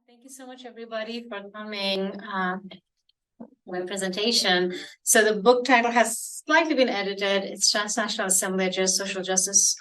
Thank you so much, everybody, for coming my presentation. So the book title has slightly been edited. It's Transnational, Assemblages, Social Justice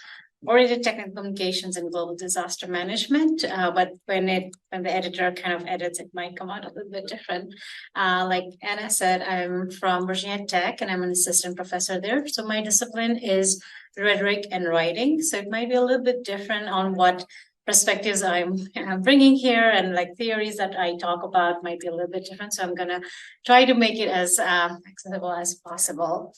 Oriented Technical Communications and Global Disaster Management. But when the editor kind of edits, it might come out a little bit different. Like Anna said, I'm from Virginia Tech and I'm an assistant professor there. So my discipline is rhetoric and writing. So it might be a little bit different on what perspectives I'm bringing here, and like theories that I talk about might be a little bit different. So I'm going to try to make it as accessible as possible.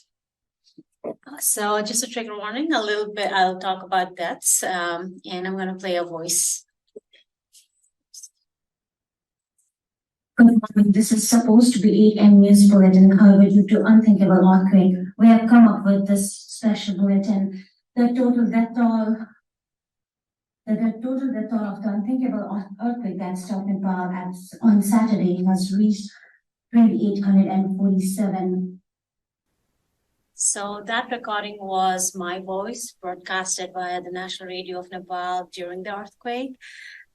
So just a trigger warning, a little bit, I'll talk about deaths, and I'm going to play a voice. Good morning. This is supposed to be 8 AM news bulletin. However, due to unthinkable earthquake, we have come up with this special bulletin. The total death toll of the unthinkable earthquake that struck Nepal on Saturday has reached 2,847. So that recording was my voice broadcasted via the National Radio of Nepal during the earthquake.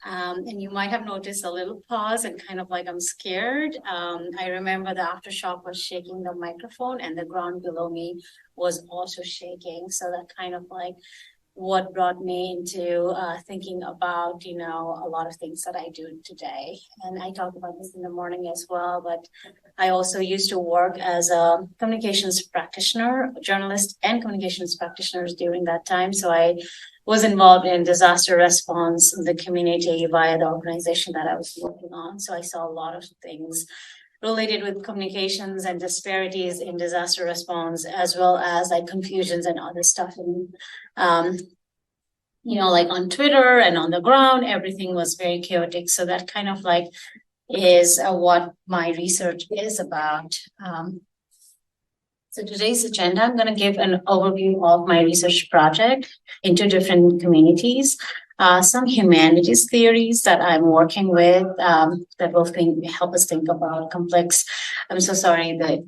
And you might have noticed a little pause and kind of like I'm scared. I remember the aftershock was shaking the microphone and the ground below me was also shaking. So that kind of like what brought me into thinking about, a lot of things that I do today. And I talk about this in the morning as well, but I also used to work as a communications practitioner, journalist and communications practitioners during that time. So I was involved in disaster response in the community via the organization that I was working on. So I saw a lot of things related with communications and disparities in disaster response, as well as like confusions and other stuff. And, like on Twitter and on the ground, everything was very chaotic. So that kind of like is what my research is about. So today's agenda, I'm going to give an overview of my research project in 2 different communities. Some humanities theories that I'm working with that will help us think about complex. I'm so sorry that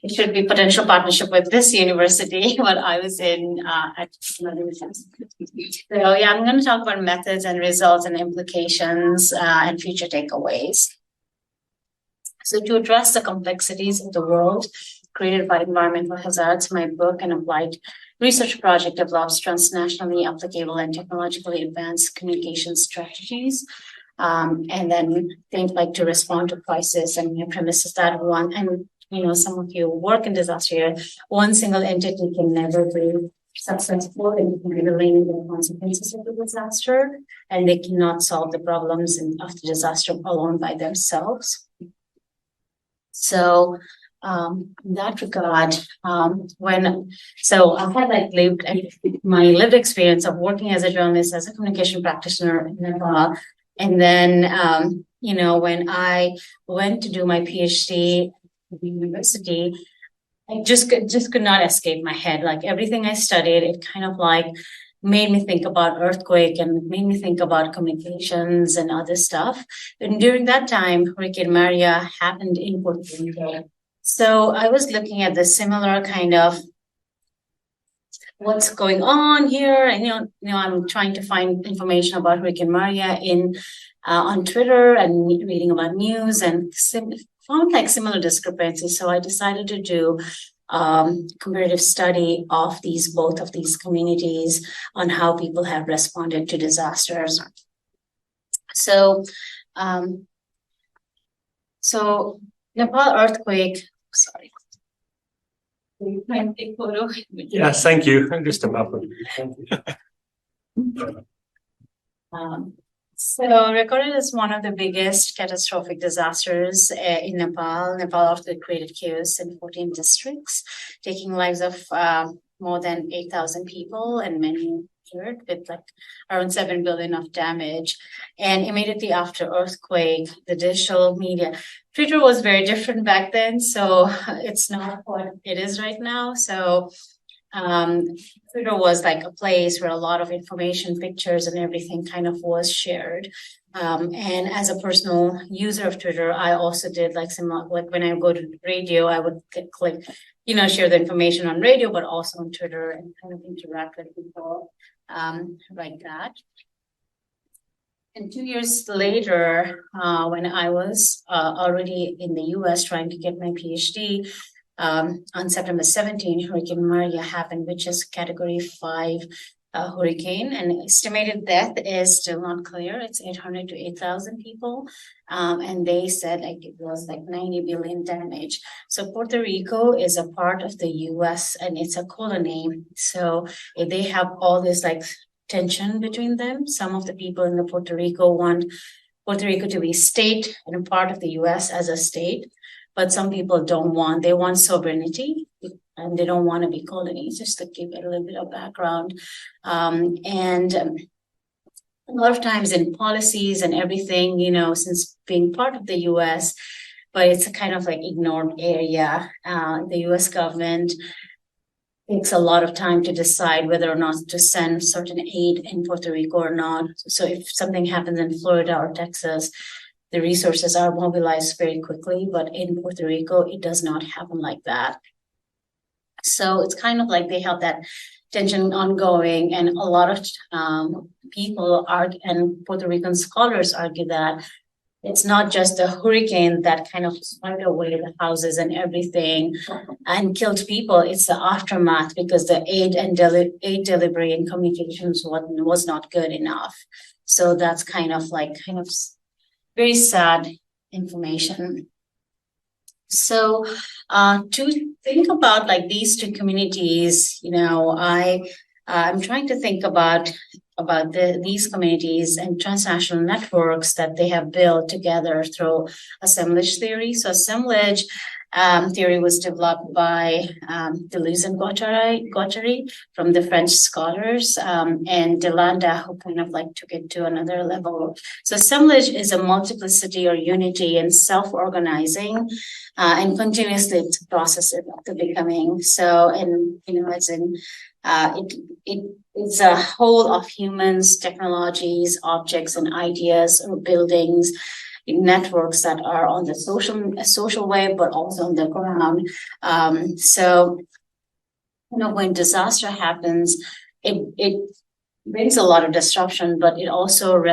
it should be potential partnership with this university, but I was in at another university. So yeah, I'm going to talk about methods and results and implications and future takeaways. So to address the complexities of the world created by environmental hazards, my book and applied research project develops transnationally applicable and technologically advanced communication strategies. And then things like to respond to crisis. And my premise is that one, and some of you work in disaster here, one single entity can never be successful in handling the consequences of the disaster, and they cannot solve the problems of the disaster alone by themselves. So in that regard, I had my lived experience of working as a journalist, as a communication practitioner in Nepal. And then, when I went to do my PhD at the university, I just could not escape my head. Like everything I studied, it kind of like made me think about earthquake and made me think about communications and other stuff. And during that time, Hurricane Maria happened in Puerto Rico. So I was looking at the similar kind of what's going on here, and I'm trying to find information about Hurricane Maria on Twitter and reading about news, and found like similar discrepancies. So I decided to do comparative study of both of these communities on how people have responded to disasters. So Nepal earthquake. Sorry. Yes, thank you. Just a moment. So recorded as one of the biggest catastrophic disasters in Nepal. Nepal after created chaos in 14 districts, taking lives of more than 8,000 people and many injured, with like around 7 billion of damage. And immediately after earthquake, the digital media, Twitter was very different back then, so it's not what it is right now. So Twitter was like a place where a lot of information, pictures, and everything kind of was shared. And as a personal user of Twitter, I also did like when I go to radio, I would click, share the information on radio, but also on Twitter and kind of interact with people like that. And 2 years later, when I was already in the US trying to get my PhD, on September 17, Hurricane Maria happened, which is Category 5 hurricane, and estimated death is still not clear. It's 800 to 8,000 people. And they said like it was like 90 billion damage. So Puerto Rico is a part of the US and it's a colony. So they have all this like tension between them. Some of the people in the Puerto Rico want Puerto Rico to be state and a part of the US as a state, but some people don't want, they want sovereignty and they don't want to be colonies, just to give it a little bit of background. A lot of times in policies and everything, you know, since being part of the US, but it's a kind of like ignored area. The US government takes a lot of time to decide whether or not to send certain aid in Puerto Rico or not. So if something happens in Florida or Texas, the resources are mobilized very quickly, but in Puerto Rico, it does not happen like that. So it's kind of like they have that tension ongoing, and a lot of people argue, and Puerto Rican scholars argue that it's not just a hurricane that kind of swept away the houses and everything and killed people. It's the aftermath, because the aid delivery and communications was not good enough. So that's kind of very sad information. So to think about like these two communities, you know, I'm trying to think about these communities and transnational networks that they have built together through assemblage theory. So assemblage theory was developed by Deleuze and Guattari from the French scholars, and Delanda, who kind of like took it to another level. So assemblage is a multiplicity or unity and self-organizing and continuously it's a process of the becoming. So, and you know, as in it's a whole of humans, technologies, objects, and ideas or buildings, networks that are on the social web, but also on the ground. So, you know, when disaster happens, it brings a lot of disruption, but it also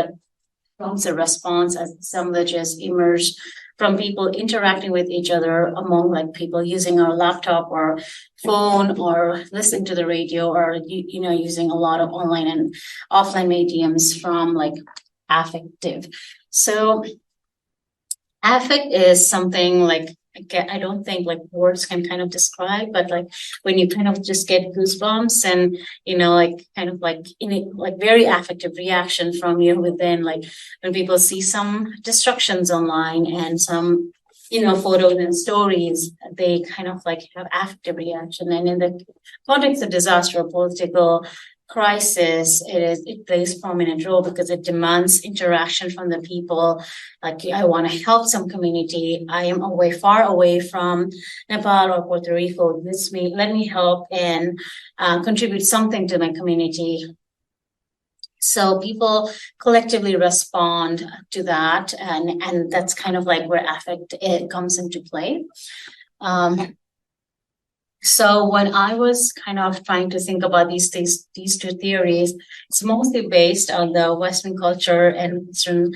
prompts a response as assemblages emerge from people interacting with each other, among like people using our laptop or phone or listening to the radio, or you know, using a lot of online and offline mediums from like affective. So affect is something like, I don't think like words can kind of describe, but like when you kind of just get goosebumps and, you know, like kind of like in it, like very affective reaction from you within, like when people see some destructions online and some, you know, photos and stories, they kind of like have affective reaction. And in the context of disaster or political crisis, it plays prominent role because it demands interaction from the people. Like, I want to help some community. I am far away from Nepal or Puerto Rico. Let me help and contribute something to my community. So people collectively respond to that, and that's kind of like where affect comes into play. So when I was kind of trying to think about these two theories, it's mostly based on the Western culture and Western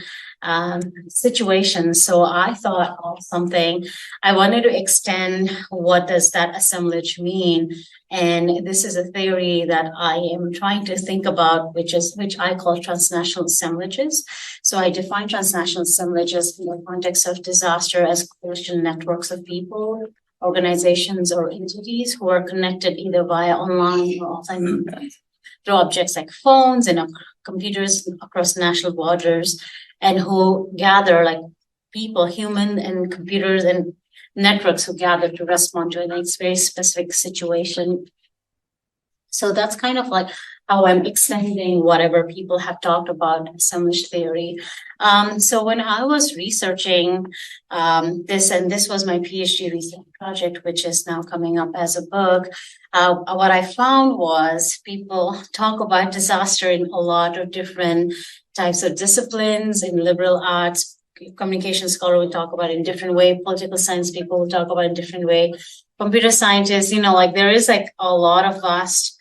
situations. So I thought of something. I wanted to extend what does that assemblage mean, and this is a theory that I am trying to think about, which I call transnational assemblages. So I define transnational assemblages in the context of disaster as coalition networks of people, organizations, or entities who are connected either via online or offline through objects like phones and computers across national borders, and who gather like people, human and computers and networks who gather to respond to a very specific situation. So that's kind of like how I'm extending whatever people have talked about assemblage theory. So when I was researching this, and this was my PhD research project, which is now coming up as a book, what I found was people talk about disaster in a lot of different types of disciplines. In liberal arts, communication scholar will talk about it in different way. Political science people will talk about it in different way. Computer scientists, you know, like there is like a lot of vast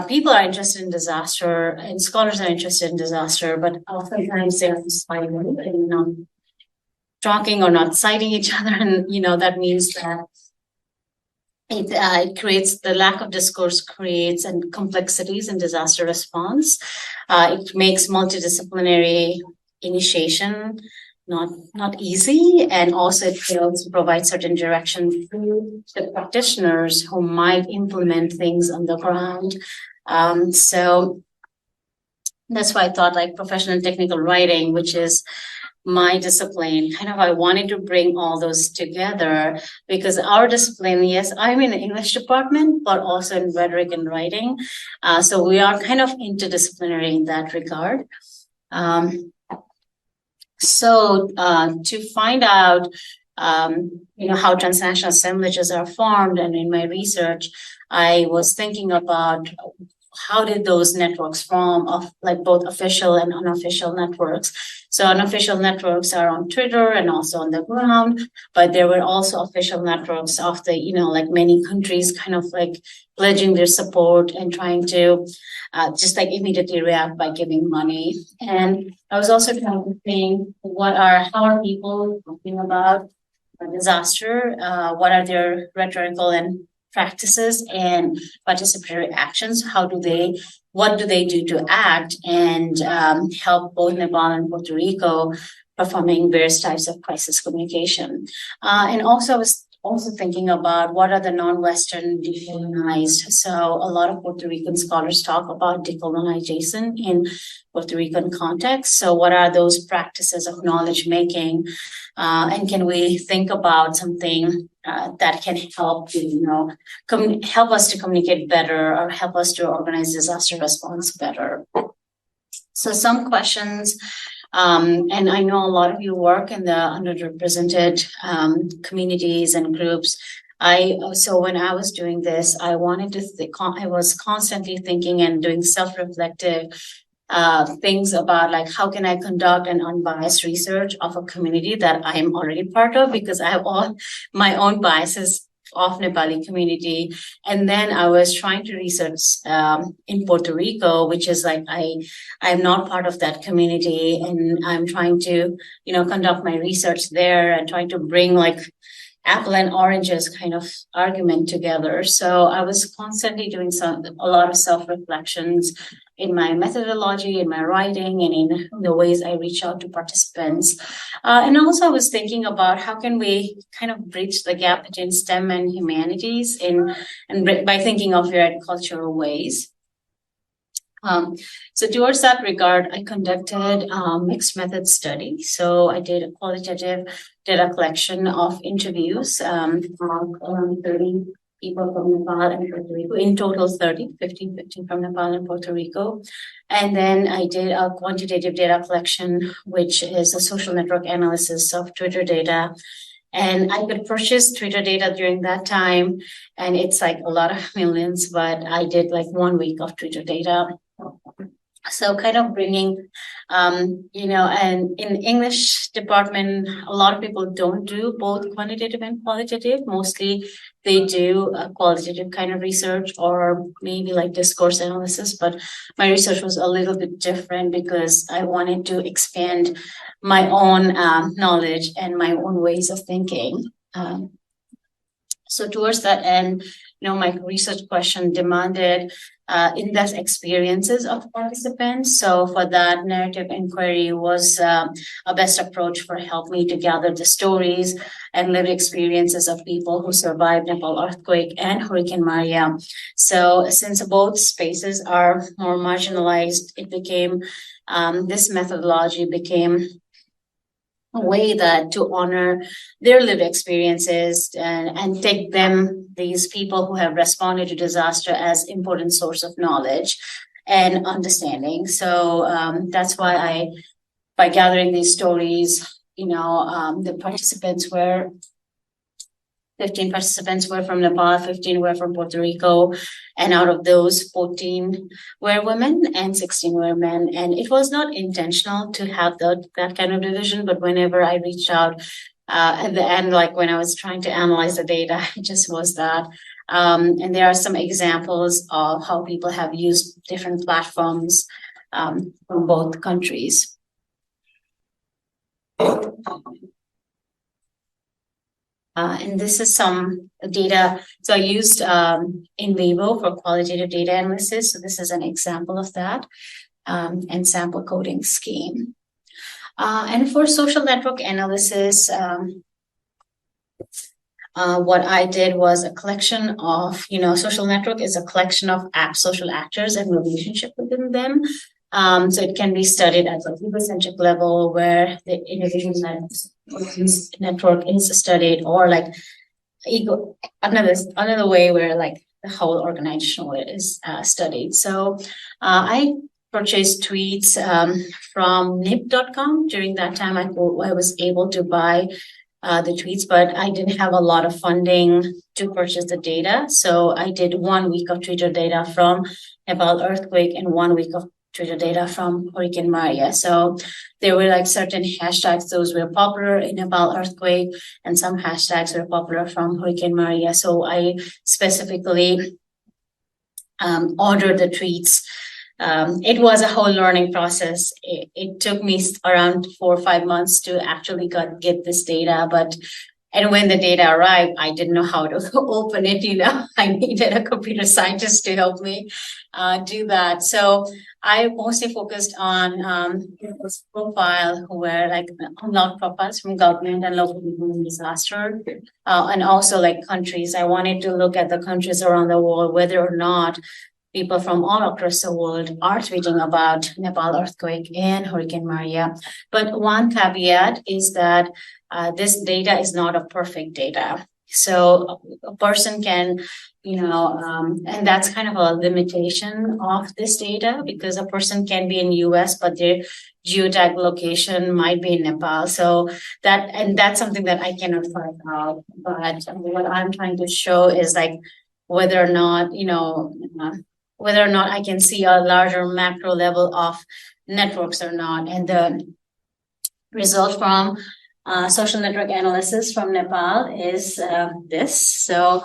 people are interested in disaster and scholars are interested in disaster, but oftentimes they're silent and not talking or not citing each other. And, that means that it creates the lack of discourse creates and complexities in disaster response. It makes multidisciplinary initiation not easy, and also it fails to provide certain direction to the practitioners who might implement things on the ground. So that's why I thought like professional and technical writing, which is my discipline, I wanted to bring all those together, because our discipline, yes, I'm in the English department, but also in rhetoric and writing. So we are kind of interdisciplinary in that regard. So to find out, how transnational assemblages are formed, and in my research, I was thinking about how did those networks form, of like both official and unofficial networks. So unofficial networks are on Twitter and also on the ground, but there were also official networks of the, like many countries kind of like pledging their support and trying to just like immediately react by giving money. And I was also trying to think how are people talking about a disaster? What are their rhetorical and practices and participatory actions? What do they do to act and help both Nepal and Puerto Rico performing various types of crisis communication? And also I was also thinking about what are the non-Western decolonized. So a lot of Puerto Rican scholars talk about decolonization in Puerto Rican context. So what are those practices of knowledge making? And can we think about something that can help help us to communicate better, or help us to organize disaster response better? So some questions. And I know a lot of you work in the underrepresented communities and groups. So when I was doing this, I was constantly thinking and doing self-reflective things about like, how can I conduct an unbiased research of a community that I am already part of, because I have all my own biases of Nepali community. And then I was trying to research in Puerto Rico, which is like I'm not part of that community, and I'm trying to conduct my research there and trying to bring like apple and oranges kind of argument together. So I was constantly doing a lot of self-reflections in my methodology, in my writing, and in the ways I reach out to participants. And also I was thinking about how can we kind of bridge the gap between STEM and humanities by thinking of varied cultural ways. So towards that regard, I conducted mixed method study. So I did a qualitative data collection of interviews from around 30 people from Nepal and Puerto Rico. In total, 15 from Nepal and Puerto Rico. And then I did a quantitative data collection, which is a social network analysis of Twitter data. And I could purchase Twitter data during that time, and it's like a lot of millions, but I did like 1 week of Twitter data. So kind of bringing, and in English department, a lot of people don't do both quantitative and qualitative. Mostly they do a qualitative kind of research or maybe like discourse analysis. But my research was a little bit different because I wanted to expand my own knowledge and my own ways of thinking. So towards that end, my research question demanded in-depth experiences of participants. So for that, narrative inquiry was a best approach for help me to gather the stories and lived experiences of people who survived Nepal earthquake and Hurricane Maria. So since both spaces are more marginalized, it became, this methodology became a way that to honor their lived experiences and take these people who have responded to disaster as important source of knowledge and understanding. So that's why by gathering these stories, the participants were 15 participants were from Nepal, 15 were from Puerto Rico, and out of those, 14 were women and 16 were men. And it was not intentional to have that kind of division, but whenever I reached out at the end, like when I was trying to analyze the data, it just was that And there are some examples of how people have used different platforms from both countries. And this is some data. So I used in vivo for qualitative data analysis. So this is an example of that, and sample coding scheme. And for social network analysis, what I did was a collection of, social network is a collection of social actors and relationship within them. So it can be studied at a egocentric level where the individual network is studied, or like another way where like the whole organization is studied. So I purchased tweets from nip.com. During that time, I was able to buy the tweets, but I didn't have a lot of funding to purchase the data. So I did 1 week of Twitter data from Nepal earthquake and 1 week of Twitter data from Hurricane Maria. So there were like certain hashtags, those were popular in Nepal earthquake, and some hashtags were popular from Hurricane Maria. So I specifically ordered the tweets. It was a whole learning process. It took me around 4 or 5 months to actually get this data, and when the data arrived, I didn't know how to open it. I needed a computer scientist to help me do that. So I mostly focused on this profile who were like unlocked profiles from government and local people in disaster, and also like countries. I wanted to look at the countries around the world, whether or not people from all across the world are tweeting about Nepal earthquake and Hurricane Maria. But one caveat is that this data is not a perfect data. So a person can, and that's kind of a limitation of this data, because a person can be in US, but their geotag location might be in Nepal. So that's something that I cannot find out. But what I'm trying to show is like whether or not, I can see a larger macro level of networks or not. And the result from social network analysis from Nepal is this. So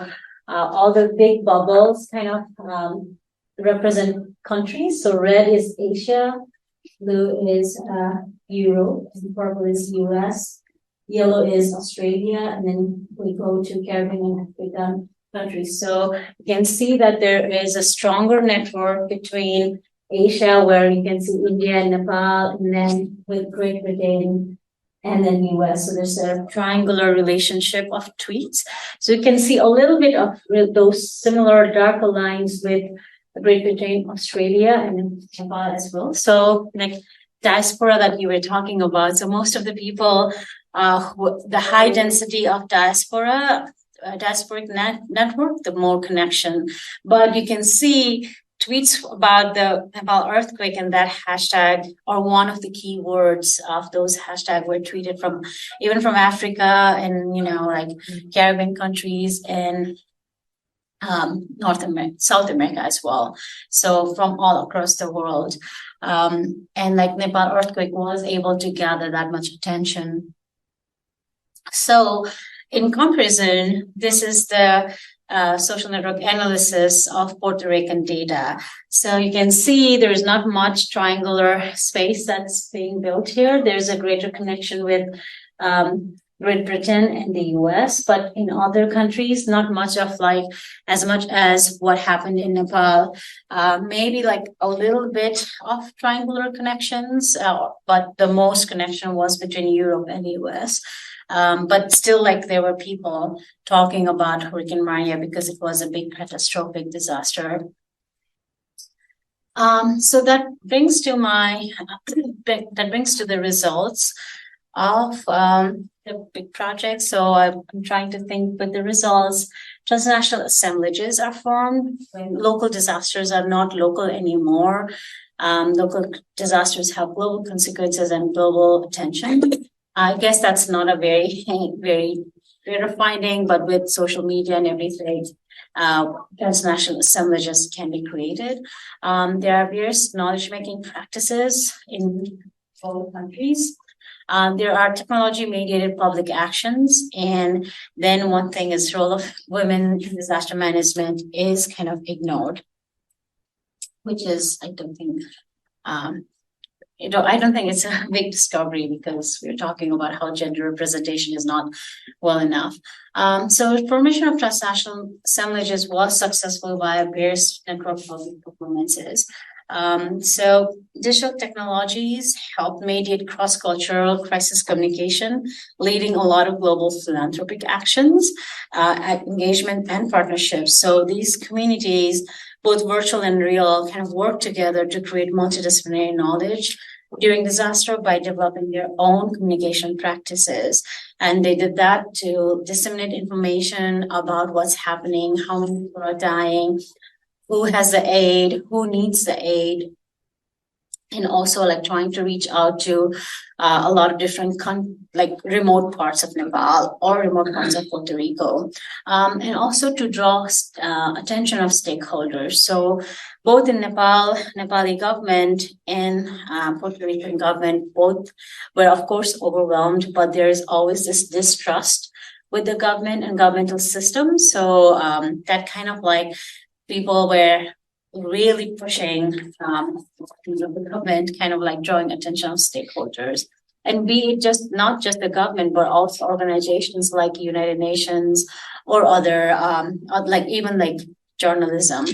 all the big bubbles kind of represent countries. So red is Asia, blue is Europe, and purple is US, yellow is Australia, and then we go to Caribbean and African countries. So you can see that there is a stronger network between Asia, where you can see India and Nepal, and then with Great Britain and then US. So there's a triangular relationship of tweets. So you can see a little bit of those similar darker lines with Great Britain, Australia, and Nepal as well. So like diaspora that you were talking about. So most of the people, the high density of diasporic network, the more connection. But you can see tweets about the Nepal earthquake and that hashtag are one of the key words of those hashtags were tweeted from even from Africa and like Caribbean countries and North America, South America as well. So from all across the world. And like Nepal earthquake was able to gather that much attention. So in comparison, this is the social network analysis of Puerto Rican data. So you can see there's not much triangular space that's being built here. There's a greater connection with Great Britain and the US, but in other countries, not much of like as much as what happened in Nepal. Maybe like a little bit of triangular connections, but the most connection was between Europe and the US. But still, like there were people talking about Hurricane Maria because it was a big catastrophic disaster. So that brings to the results of the big project. So I'm trying to think with the results. Transnational assemblages are formed when local disasters are not local anymore. Local disasters have global consequences and global attention. I guess that's not a very, very rare finding, but with social media and everything, transnational assemblages can be created. There are various knowledge-making practices in all countries. There are technology-mediated public actions, and then one thing is role of women in disaster management is kind of ignored, which is, I don't think, I don't think it's a big discovery because we're talking about how gender representation is not well enough. So formation of transnational assemblages was successful via various network building performances. So digital technologies helped mediate cross-cultural crisis communication, leading a lot of global philanthropic actions, engagement and partnerships. So these communities, both virtual and real, kind of work together to create multidisciplinary knowledge during disaster by developing their own communication practices. And they did that to disseminate information about what's happening, how many people are dying, who has the aid, who needs the aid, and also like trying to reach out to a lot of different like remote parts of Nepal or remote parts of Puerto Rico, and also to draw attention of stakeholders. So both in Nepal, Nepali government and Puerto Rican government, both were of course overwhelmed, but there is always this distrust with the government and governmental systems. So that kind of like people were really pushing the government, kind of like drawing attention of stakeholders, and be it just not just the government, but also organizations like United Nations or other like even like journalism,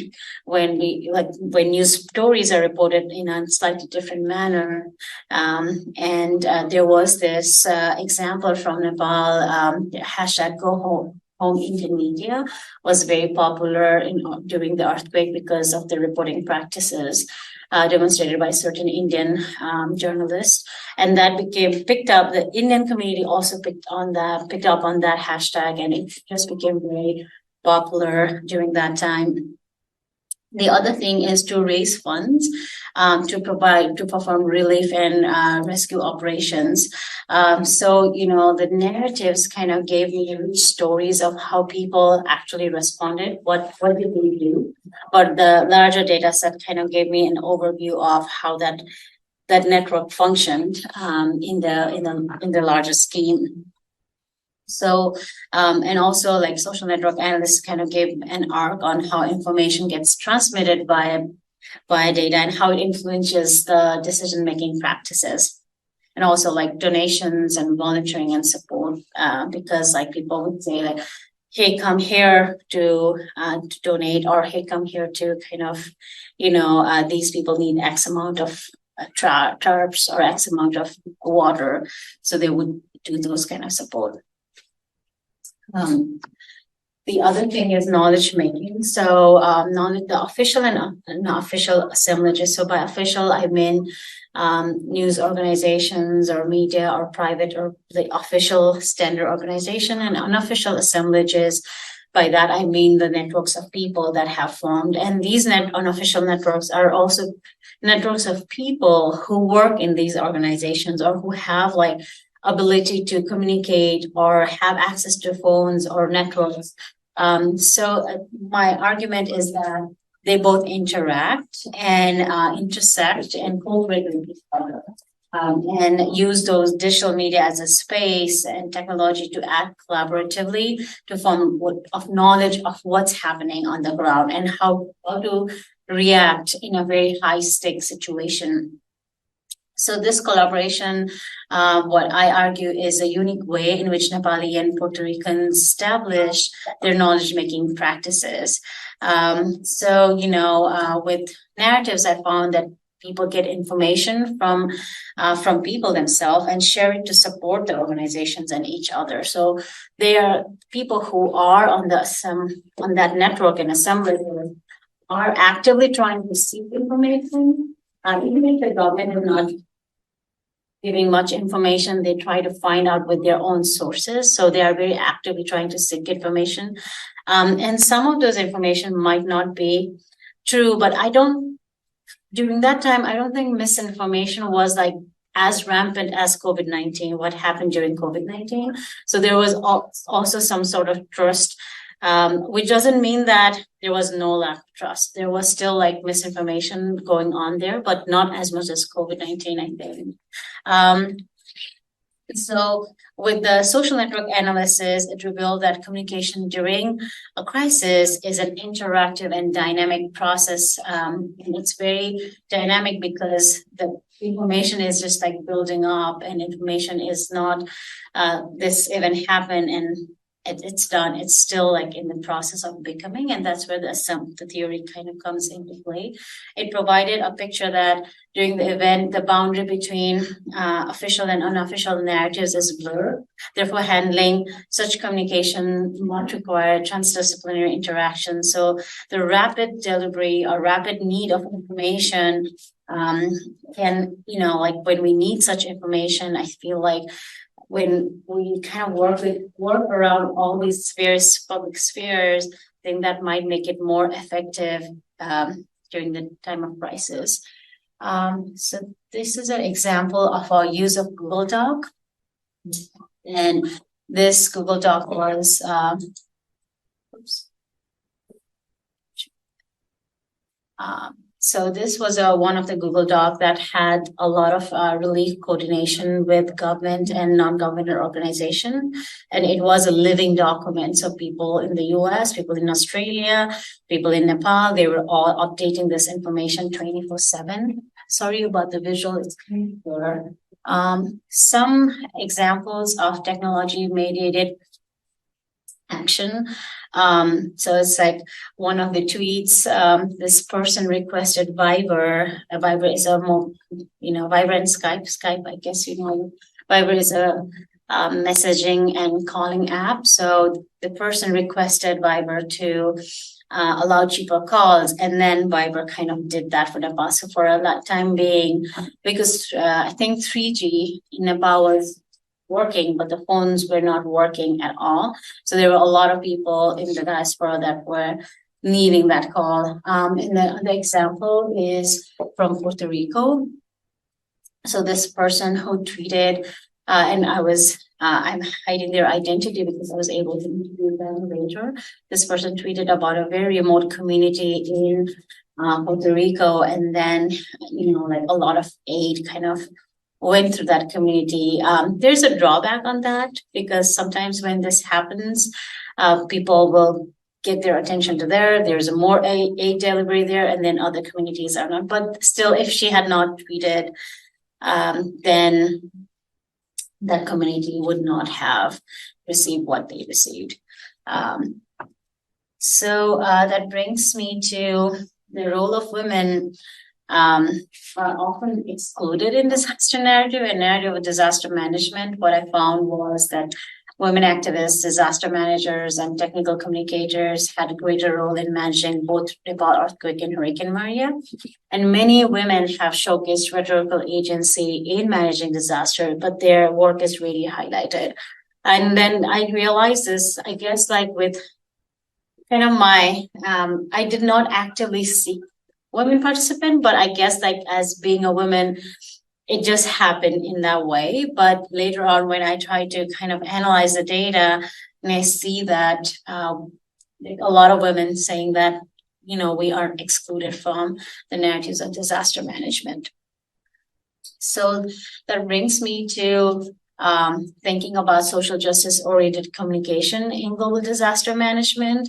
when news stories are reported in a slightly different manner. And there was this example from Nepal, hashtag Go Home Indian Media was very popular during the earthquake because of the reporting practices demonstrated by certain Indian journalists, and that became picked up. The Indian community also picked up on that hashtag, and it just became very popular during that time. The other thing is to raise funds to perform relief and rescue operations. So, the narratives kind of gave me rich stories of how people actually responded, what did they do? But the larger data set kind of gave me an overview of how that network functioned in the larger scheme. So, and also like social network analysts kind of gave an arc on how information gets transmitted by data and how it influences the decision-making practices. And also like donations and volunteering and support, because like people would say like, hey, come here to donate, or hey, come here to kind of, these people need X amount of tarps or X amount of water. So they would do those kind of support. The other thing is knowledge making. So the official and unofficial assemblages. So by official, I mean news organizations or media or private or the official standard organization, and unofficial assemblages. By that, I mean the networks of people that have formed. And these unofficial networks are also networks of people who work in these organizations or who have like ability to communicate or have access to phones or networks. So my argument is that they both interact and intersect and cooperate with each other, and use those digital media as a space and technology to act collaboratively to form of knowledge of what's happening on the ground and how to react in a very high stakes situation. So this collaboration, what I argue, is a unique way in which Nepali and Puerto Ricans establish their knowledge-making practices. With narratives, I found that people get information from people themselves and share it to support the organizations and each other. So they are people who are on that network and assembly are actively trying to seek information. Even if the government is not giving much information, they try to find out with their own sources. So they are very actively trying to seek information. And some of those information might not be true, but during that time, I don't think misinformation was like as rampant as COVID-19, what happened during COVID-19. So there was also some sort of trust, which doesn't mean that there was no lack of trust. There was still like misinformation going on there, but not as much as COVID-19, I think. So with the social network analysis, it revealed that communication during a crisis is an interactive and dynamic process. And it's very dynamic because the information is just like building up, and information is not this event happened and it's done. It's still like in the process of becoming, and that's where the theory kind of comes into play. It provided a picture that during the event, the boundary between official and unofficial narratives is blurred. Therefore, handling such communication might require transdisciplinary interaction. So the rapid delivery or rapid need of information can, like when we need such information, I feel like when we kind of work around all these various public spheres, I think that might make it more effective during the time of crisis. So this is an example of our use of Google Doc. And this Google Doc was, so this was one of the Google Doc that had a lot of relief coordination with government and non-governmental organization. And it was a living document. So people in the US, people in Australia, people in Nepal, they were all updating this information 24/7. Sorry about the visual, it's kind of blurred. Some examples of technology mediated action. So it's like one of the tweets, this person requested Viber. Viber is Viber and Skype, I guess, Viber is a messaging and calling app. So the person requested Viber to allow cheaper calls, and then Viber kind of did that for Nepal. So for a time being, because I think 3G in Nepal was working, but the phones were not working at all. So there were a lot of people in the diaspora that were needing that call. And the example is from Puerto Rico. So this person who tweeted, and I'm hiding their identity because I was able to interview them later. This person tweeted about a very remote community in Puerto Rico, and then like a lot of aid kind of went through that community. There's a drawback on that because sometimes when this happens, people will get their attention to there's more aid delivery there, and then other communities are not. But still, if she had not tweeted, then that community would not have received what they received. So that brings me to the role of women. Are often excluded in disaster narrative and narrative of disaster management. What I found was that women activists, disaster managers, and technical communicators had a greater role in managing both Nepal earthquake and Hurricane Maria. And many women have showcased rhetorical agency in managing disaster, but their work is really highlighted. And then I realized this, I guess, like with kind of I did not actively seek women participant, but I guess like as being a woman, it just happened in that way. But later on, when I tried to kind of analyze the data, and I see that a lot of women saying that, we are excluded from the narratives of disaster management. So that brings me to thinking about social justice oriented communication in global disaster management.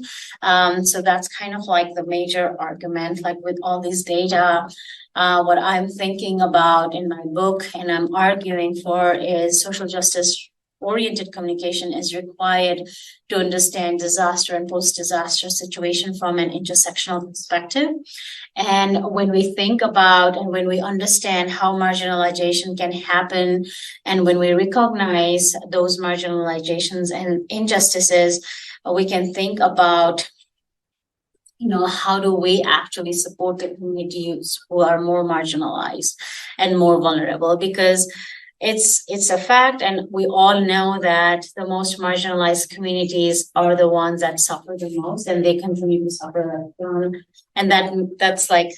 So that's kind of like the major argument, like with all these data. What I'm thinking about in my book and I'm arguing for is social justice oriented communication is required to understand disaster and post-disaster situation from an intersectional perspective. And when we think about and when we understand how marginalization can happen, and when we recognize those marginalizations and injustices, we can think about how do we actually support the communities who are more marginalized and more vulnerable? Because it's a fact, and we all know that the most marginalized communities are the ones that suffer the most, and they continue to suffer. And that's like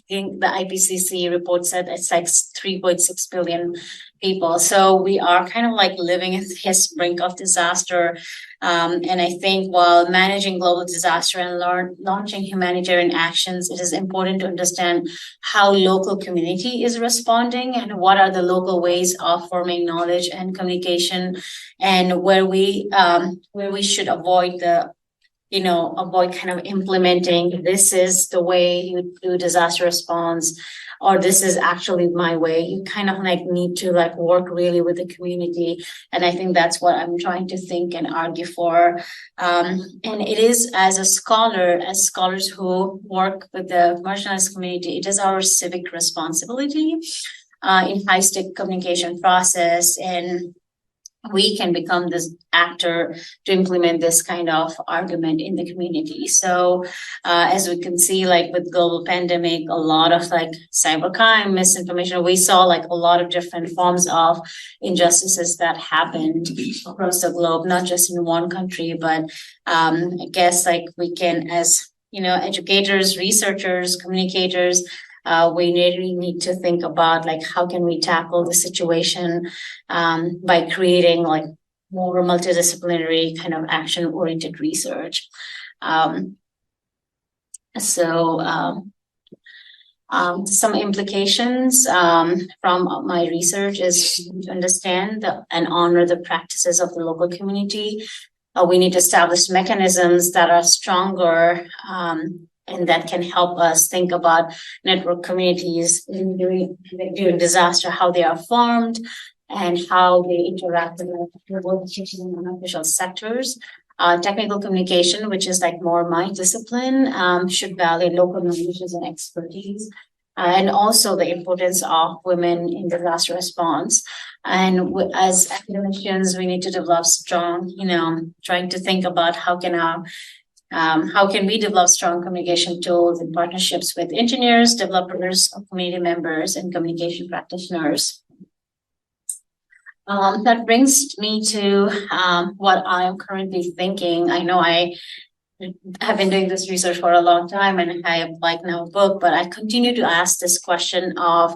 think the IPCC report said it's like 3.6 billion people. So we are kind of like living at this brink of disaster. And I think while managing global disaster and launching humanitarian actions, it is important to understand how local community is responding and what are the local ways of forming knowledge and communication, and where we should avoid kind of implementing this is the way you do disaster response, or this is actually my way. You kind of like need to like work really with the community. And I think that's what I'm trying to think and argue for. And it is, as scholars who work with the marginalized community, it is our civic responsibility in high-stake communication process, and we can become this actor to implement this kind of argument in the community. So as we can see, like with global pandemic, a lot of like cybercrime, misinformation, we saw like a lot of different forms of injustices that happened across the globe, not just in one country, but I guess like we can, as educators, researchers, communicators, we really need to think about like how can we tackle the situation by creating like more multidisciplinary kind of action-oriented research. Some implications from my research is to understand and honor the practices of the local community. We need to establish mechanisms that are stronger and that can help us think about network communities during disaster, how they are formed and how they interact with unofficial sectors. Technical communication, which is like more my discipline, should value local knowledges and expertise, and also the importance of women in disaster response. And as academicians, we need to develop strong, trying to think about how can we develop strong communication tools and partnerships with engineers, developers, community members, and communication practitioners. That brings me to what I am currently thinking. I know I have been doing this research for a long time and I have like now a book, but I continue to ask this question of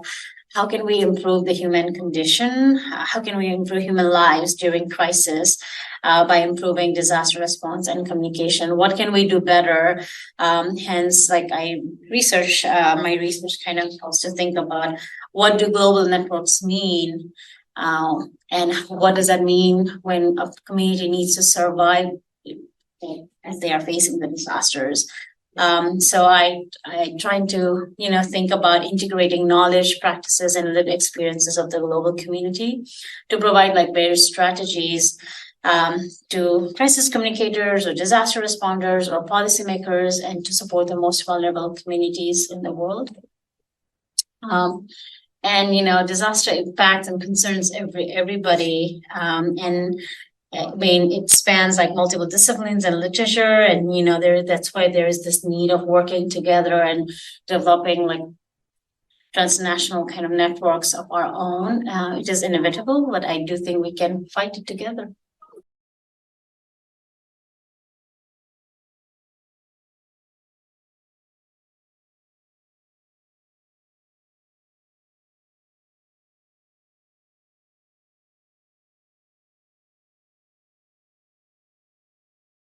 how can we improve the human condition? How can we improve human lives during crisis by improving disaster response and communication? What can we do better? Hence, like my research kind of helps to think about what do global networks mean? And what does that mean when a community needs to survive as they are facing the disasters? So I trying to, think about integrating knowledge, practices, and lived experiences of the global community to provide like various strategies to crisis communicators or disaster responders or policymakers, and to support the most vulnerable communities in the world. And disaster impacts and concerns everybody, and I mean, it spans like multiple disciplines and literature, and that's why there is this need of working together and developing like transnational kind of networks of our own. It is inevitable, but I do think we can fight it together.